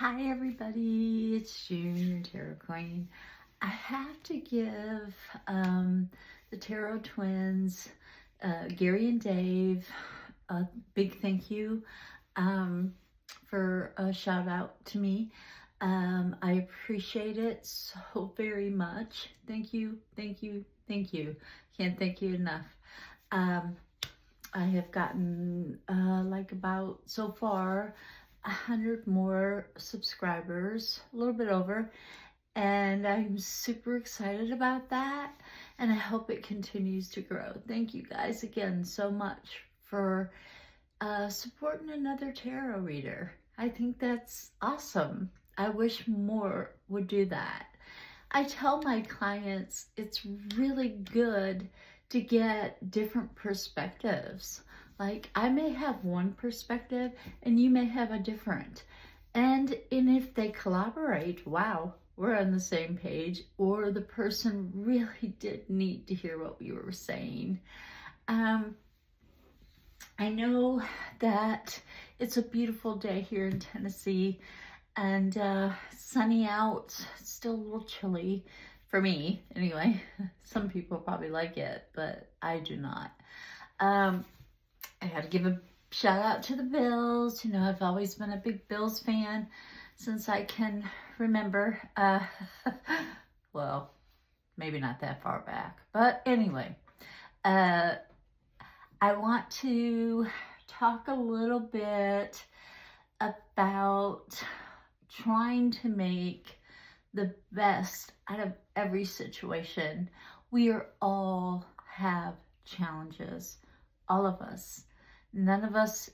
Hi everybody, it's June, your Tarot Queen. I have to give the Tarot Twins, Gary and Dave, a big thank you for a shout out to me. I appreciate it so very much. Thank you, thank you, thank you. Can't thank you enough. I have gotten about so far 100 more subscribers, a little bit over, and I'm super excited about that, and I hope it continues to grow. Thank you guys again so much for supporting another tarot reader. I think that's awesome. I wish more would do that. I tell my clients it's really good to get different perspectives. Like, I may have one perspective and you may have a different. And if they collaborate, wow, we're on the same page, or the person really did need to hear what we were saying. I know that it's a beautiful day here in Tennessee and sunny out, still a little chilly for me anyway. Some people probably like it, but I do not. I had to give a shout out to the Bills. You know, I've always been a big Bills fan since I can remember. Well, maybe not that far back, but anyway, I want to talk a little bit about trying to make the best out of every situation. We are all have challenges, all of us. None of us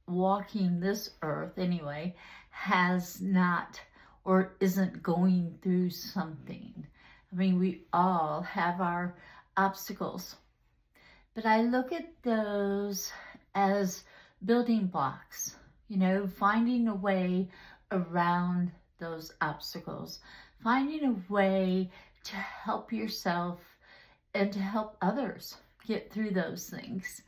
walking this earth anyway has not or isn't going through something. I mean, we all have our obstacles, but I look at those as building blocks, you know, finding a way around those obstacles, finding a way to help yourself and to help others get through those things.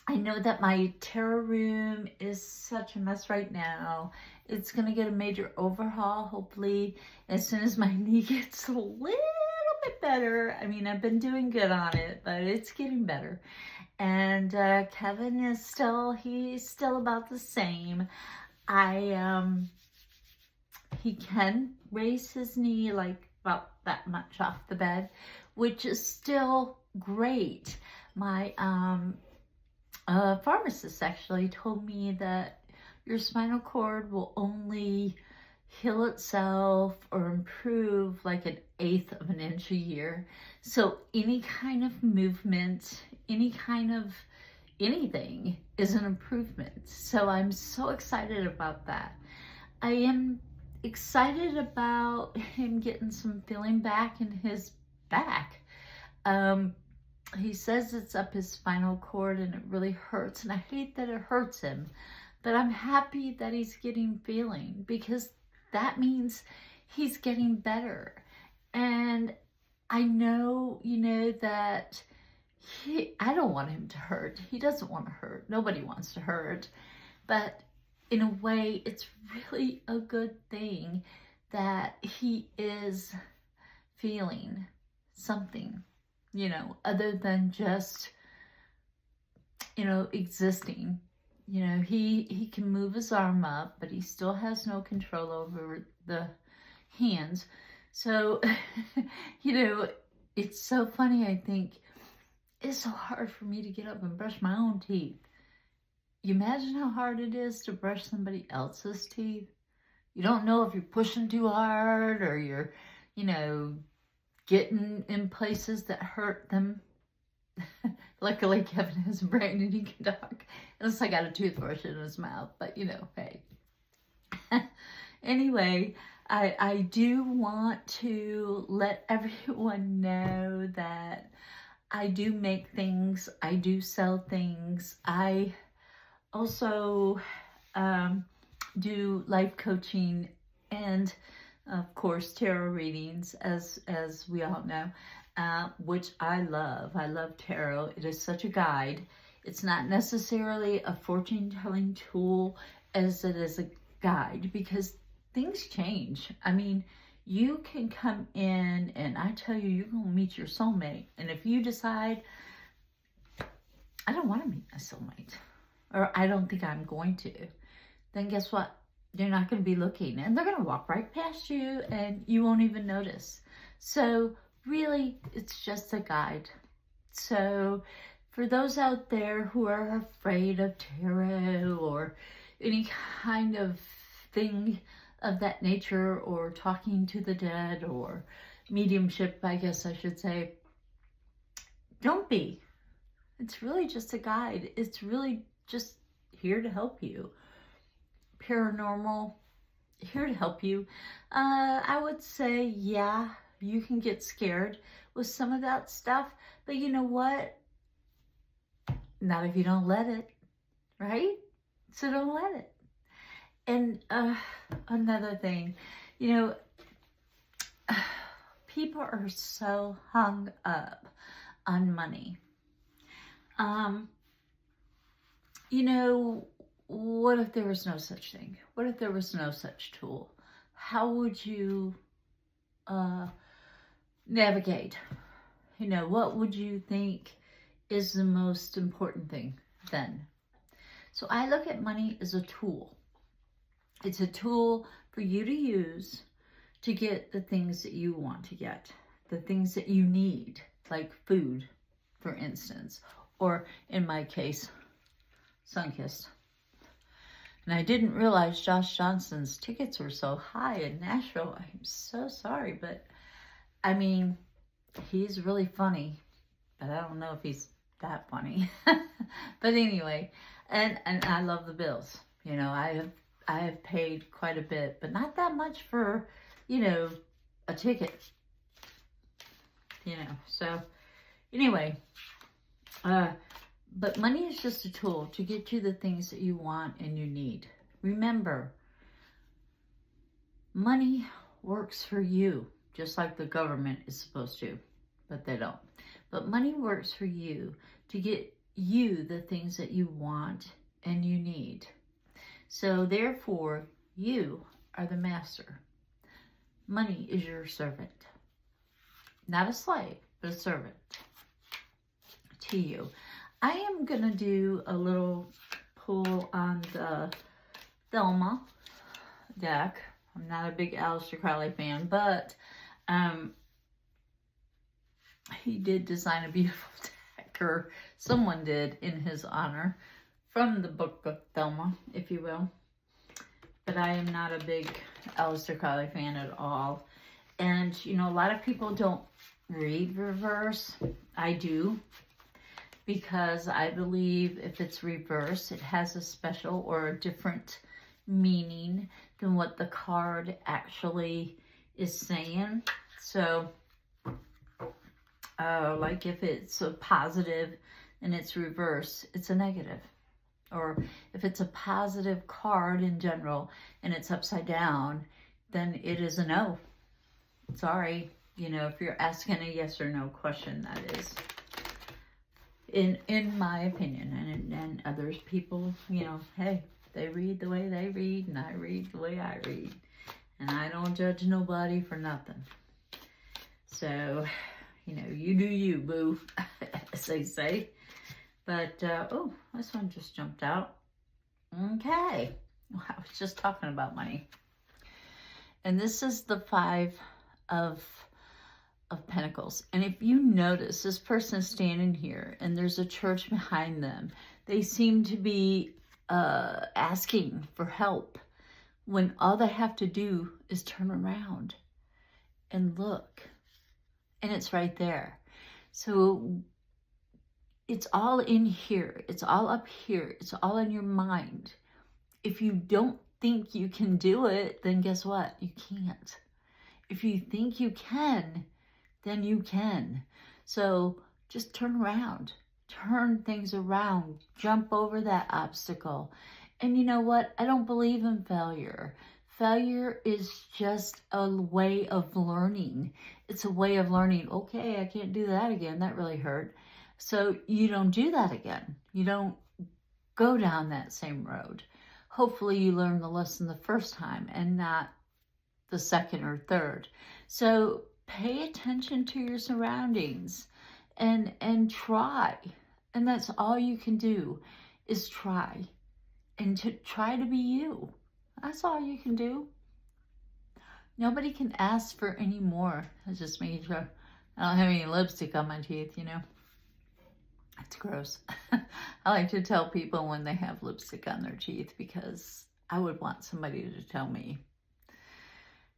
I know that my tarot room is such a mess right now. It's going to get a major overhaul, hopefully, as soon as my knee gets a little bit better. I mean, I've been doing good on it, but it's getting better. And Kevin is he's still about the same. He can raise his knee like about that much off the bed, which is still great. My pharmacist actually told me that your spinal cord will only heal itself or improve like 1/8 of an inch a year. So any kind of movement, any kind of anything is an improvement. So I'm so excited about that. I am excited about him getting some feeling back in his back. He says it's up his spinal cord and it really hurts, and I hate that it hurts him, but I'm happy that he's getting feeling, because that means he's getting better. And I know, you know, that I don't want him to hurt. He doesn't want to hurt. Nobody wants to hurt. But in a way, it's really a good thing that he is feeling something, you know, other than just, you know, existing. You know, he can move his arm up, but he still has no control over the hands. So, you know, it's so funny. I think it's so hard for me to get up and brush my own teeth. You imagine how hard it is to brush somebody else's teeth. You don't know if you're pushing too hard or you're, you know, getting in places that hurt them. Luckily, Kevin has a brain and he can talk. Unless I got a toothbrush in his mouth, but you know, hey. Anyway, I do want to let everyone know that I do make things, I do sell things. I also do life coaching and, of course, tarot readings, as we all know, which I love. I love tarot. It is such a guide. It's not necessarily a fortune-telling tool as it is a guide because things change. I mean, you can come in and I tell you, you're going to meet your soulmate. And if you decide, I don't want to meet my soulmate, or I don't think I'm going to, then guess what? You're not going to be looking, and they're going to walk right past you and you won't even notice. So really, it's just a guide. So for those out there who are afraid of tarot or any kind of thing of that nature, or talking to the dead, or mediumship, I guess I should say, don't be. It's really just a guide. It's really just here to help you. Paranormal, here to help you. I would say, yeah, you can get scared with some of that stuff, but you know what? Not if you don't let it, right? So don't let it. And another thing, you know, people are so hung up on money. You know, what if there was no such thing? What if there was no such tool? How would you navigate? You know, what would you think is the most important thing then? So I look at money as a tool. It's a tool for you to use to get the things that you want to get, the things that you need, like food, for instance, or in my case, Sunkist. And I didn't realize Josh Johnson's tickets were so high in Nashville. I'm so sorry, but I mean, he's really funny, but I don't know if he's that funny. But anyway, and I love the Bills. You know, I have paid quite a bit, but not that much for, you know, a ticket. You know, so anyway, but money is just a tool to get you the things that you want and you need. Remember, money works for you, just like the government is supposed to, but they don't. But money works for you to get you the things that you want and you need. So therefore, you are the master. Money is your servant. Not a slave, but a servant to you. I am going to do a little pull on the Thelma deck. I'm not a big Aleister Crowley fan, but he did design a beautiful deck, or someone did in his honor, from the Book of Thelma, if you will. But I am not a big Aleister Crowley fan at all. And, you know, a lot of people don't read reverse. I do, because I believe if it's reverse, it has a special or a different meaning than what the card actually is saying. So, like if it's a positive and it's reverse, it's a negative. Or if it's a positive card in general and it's upside down, then it is a no. Sorry, you know, if you're asking a yes or no question, that is. In my opinion, and others people, you know, hey, they read the way they read, and I read the way I read, and I don't judge nobody for nothing. So, you know, you do you, boo, as they say. But oh, this one just jumped out. Okay, well, I was just talking about money, and this is the 5 of Pentacles. And if you notice, this person is standing here and there's a church behind them. They seem to be asking for help when all they have to do is turn around and look, and it's right there. So it's all in here. It's all up here. It's all in your mind. If you don't think you can do it, then guess what? You can't. If you think you can, then you can. So just turn around, turn things around, jump over that obstacle. And you know what? I don't believe in failure. Failure is just a way of learning. It's a way of learning, okay, I can't do that again. That really hurt. So you don't do that again. You don't go down that same road. hopefully you learn the lesson the first time and not the second or third. So pay attention to your surroundings and try. And that's all you can do, is try. And to try to be you. That's all you can do. Nobody can ask for any more. I was just making sure I don't have any lipstick on my teeth, you know. It's gross. I like to tell people when they have lipstick on their teeth because I would want somebody to tell me.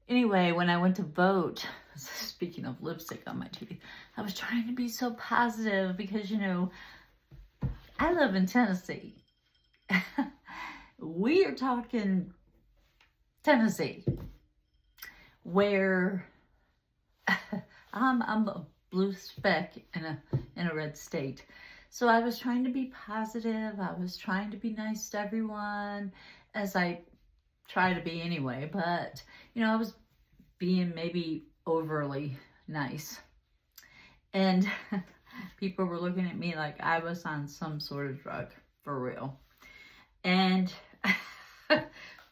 Anyway, when I went to vote, speaking of lipstick on my teeth, I was trying to be so positive because, you know, I live in Tennessee. We are talking Tennessee, where I'm a blue speck in a red state. So I was trying to be positive. I was trying to be nice to everyone, as I try to be anyway. But, you know, I was being maybe overly nice. And people were looking at me like I was on some sort of drug, for real. And,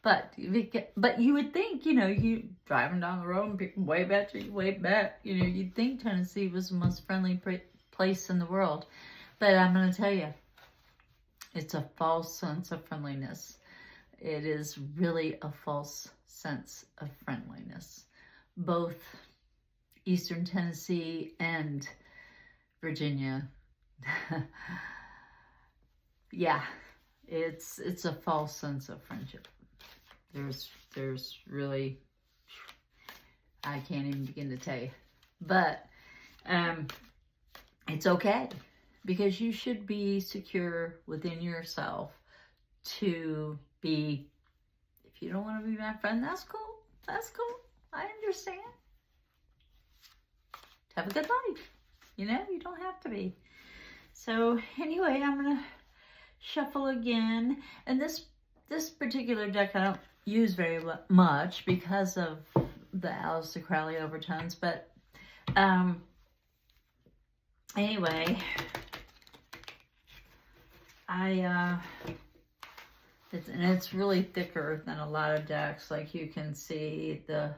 but you would think, you know, you driving down the road and people wave at you, wave back. You know, you'd think Tennessee was the most friendly place in the world. But I'm going to tell you, it's a false sense of friendliness. It is really a false sense of friendliness. Both Eastern Tennessee and Virginia. Yeah, it's a false sense of friendship. There's really, I can't even begin to tell you. But it's okay, because you should be secure within yourself to be, if you don't want to be my friend, that's cool. That's cool. I understand. Have a good life. You know, you don't have to be. So anyway, I'm going to shuffle again. And this particular deck I don't use very much because of the Aleister Crowley overtones. But anyway, it's really thicker than a lot of decks. Like you can see the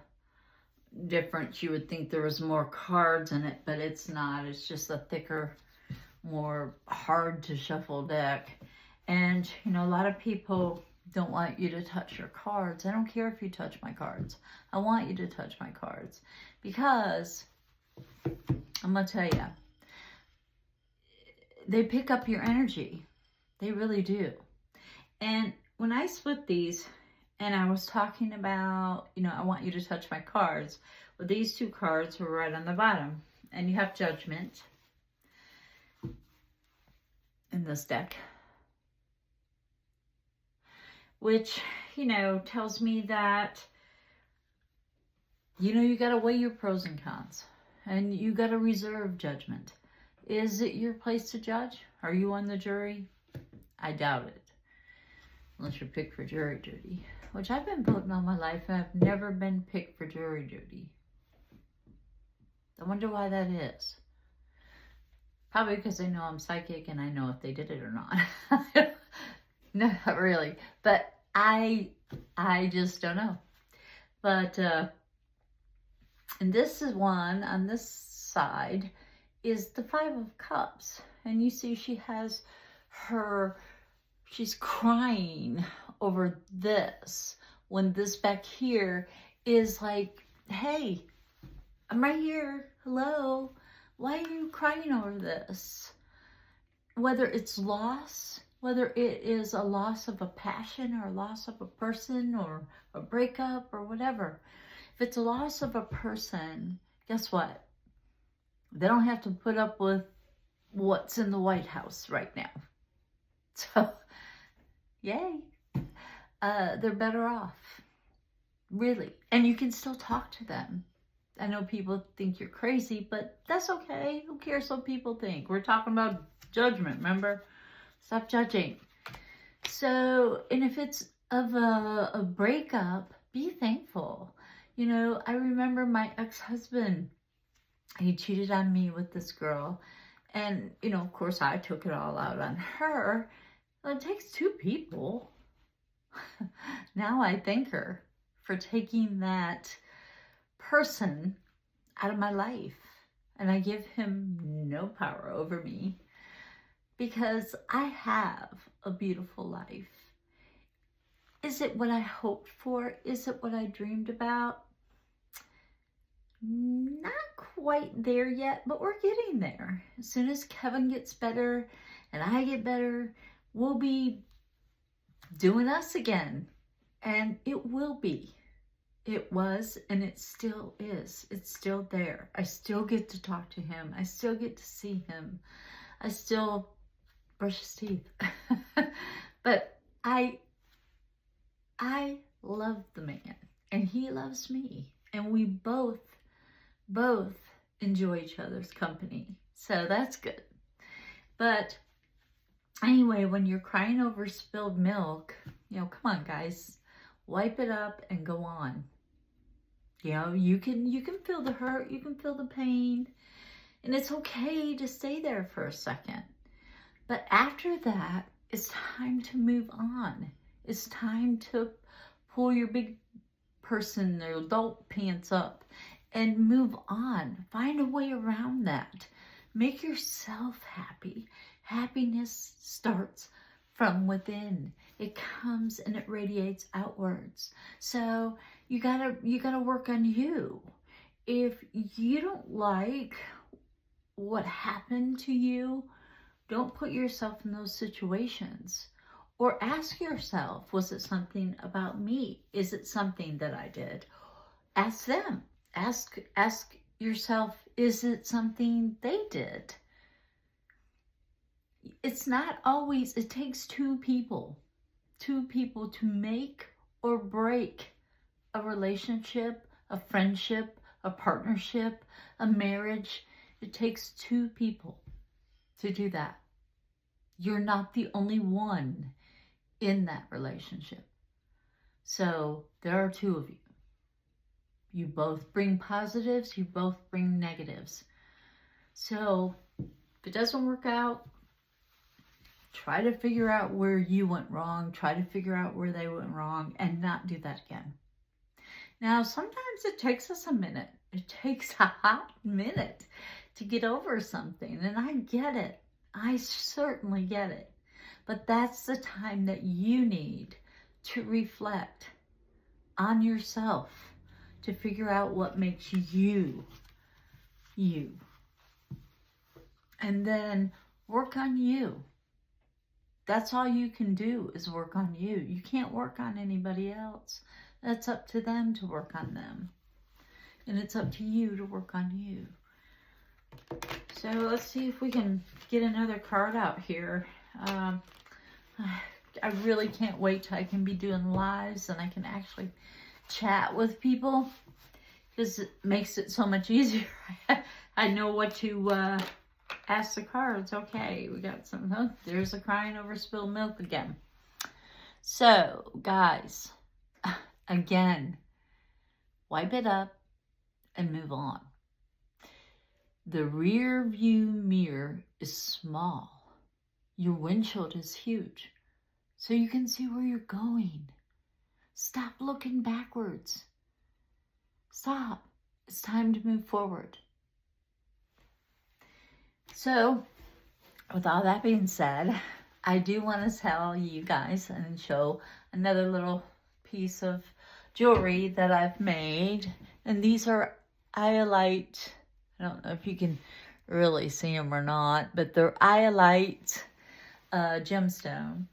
difference. You would think there was more cards in it, but it's not. It's just a thicker, more hard to shuffle deck. And, you know, a lot of people don't want you to touch your cards. I don't care if you touch my cards. I want you to touch my cards because I'm going to tell you, they pick up your energy. They really do. And when I split these and I was talking about, you know, I want you to touch my cards, well, these two cards were right on the bottom. And you have Judgment in this deck, which, you know, tells me that, you know, you got to weigh your pros and cons, and you got to reserve judgment. Is it your place to judge? Are you on the jury? I doubt it, unless you're picked for jury duty, which I've been voting all my life, and I've never been picked for jury duty. I wonder why that is. Probably because they know I'm psychic and I know if they did it or not. No, not really. But I just don't know. But, and this is one on this side is the Five of Cups. And you see she has she's crying over this. When this back here is like, hey, I'm right here. Hello. Why are you crying over this? Whether it's loss, whether it is a loss of a passion or a loss of a person or a breakup or whatever. If it's a loss of a person, guess what? They don't have to put up with what's in the White House right now. So, yay. They're better off. Really. And you can still talk to them. I know people think you're crazy, but that's okay. Who cares what people think? We're talking about judgment, remember? Stop judging. So, and if it's of a breakup, be thankful. You know, I remember my ex-husband, he cheated on me with this girl. And, you know, of course, I took it all out on her. Well, it takes two people. Now I thank her for taking that person out of my life. And I give him no power over me because I have a beautiful life. Is it what I hoped for? Is it what I dreamed about? Not quite there yet, but we're getting there. As soon as Kevin gets better and I get better, we'll be doing us again. And it will be. It was, and it still is. It's still there. I still get to talk to him. I still get to see him. I still brush his teeth. But I love the man, and he loves me, and we both enjoy each other's company. So that's good. But anyway, when you're crying over spilled milk, come on, guys, wipe it up and go on. You can feel the hurt, you can feel the pain, and it's okay to stay there for a second. But after that, it's time to move on. It's time to pull your big person or adult pants up and move on. Find a way around that. Make yourself happy. Happiness starts from within. It comes and it radiates outwards. So you gotta work on you. If you don't like what happened to you, don't put yourself in those situations. Or ask yourself, was it something about me? Is it something that I did? Ask them. Ask yourself, is it something they did? It's not always, it takes two people to make or break a relationship, a friendship, a partnership, a marriage. It takes two people to do that. You're not the only one in that relationship. So there are two of you. You both bring positives, you both bring negatives. So if it doesn't work out, try to figure out where you went wrong, try to figure out where they went wrong, and not do that again. Now, sometimes it takes us a minute. It takes a hot minute to get over something, and I get it. I certainly get it. But that's the time that you need to reflect on yourself, to figure out what makes you, you. And then work on you. That's all you can do is work on you. You can't work on anybody else. That's up to them to work on them. And it's up to you to work on you. So let's see if we can get another card out here. I really can't wait till I can be doing lives and I can actually chat with people, because it makes it so much easier. I know what to ask the cards. Okay, we got some. Oh, there's a crying over spilled milk again. So, guys, again, wipe it up and move on. The rear view mirror is small. Your windshield is huge, so you can see where you're going. Stop looking backwards. Stop. It's time to move forward. So, with all that being said, I do want to tell you guys and show another little piece of jewelry that I've made. And these are iolite. I don't know if you can really see them or not, but they're iolite gemstone.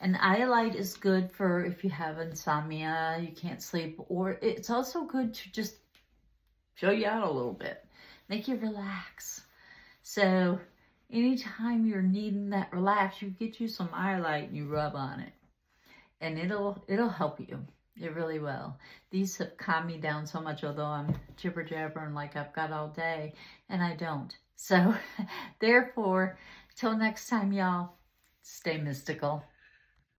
And iolite is good for if you have insomnia, you can't sleep, or it's also good to just show you out a little bit, make you relax. So anytime you're needing that relax, you get you some iolite and you rub on it, and it'll help you. It really will. These have calmed me down so much, although I'm jibber jabbering like I've got all day, and I don't. So therefore, till next time, y'all, stay mystical.